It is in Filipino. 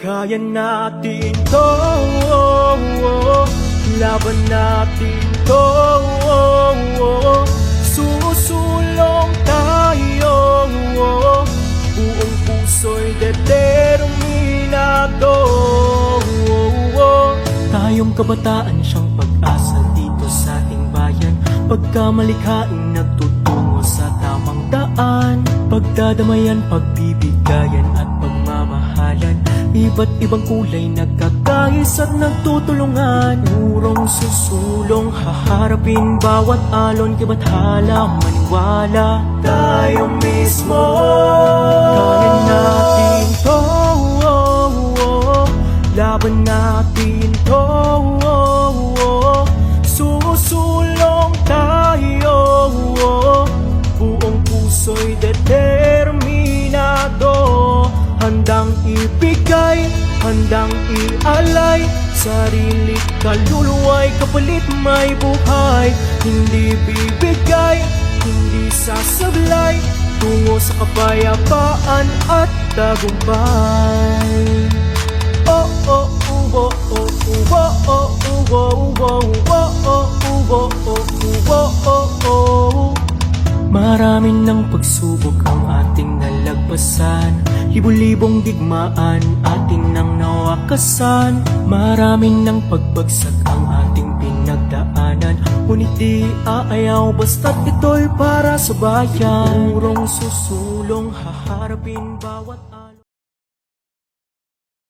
Kaya natin to, laban natin to, susulong tayo, buong puso'y determinado. Tayong kabataan siyang pag-asa dito sa ating bayan, pagkamalikhaing nagtutungo sa tamang daan, pagdadamayan, pagbibigayan at pagmamahalan, iba't ibang kulay nagkakais at nagtutulungan. Urong susulong haharapin bawat alon, kabathala maniwala tayo mismo. Kaya natin to, laban natin to, susulong tayo, buong puso'y determinado, handang ibigay, handang ialay, sarili kaluluwa'y kapalit may buhay. Hindi bibigay, hindi sasablay, tungo sa kapayapaan at tagumpay. Oh oh oh oh oh oh oh oh oh oh oh oh. Maraming ng pagsubok ang ating nalagpasan, libu-libong digmaan ating nang nawakasan. Maraming ng pagbagsak ang ating pinagdaanan, ngunit di aayaw basta't ito'y para sa bayan. Urong susulong haharapin bawat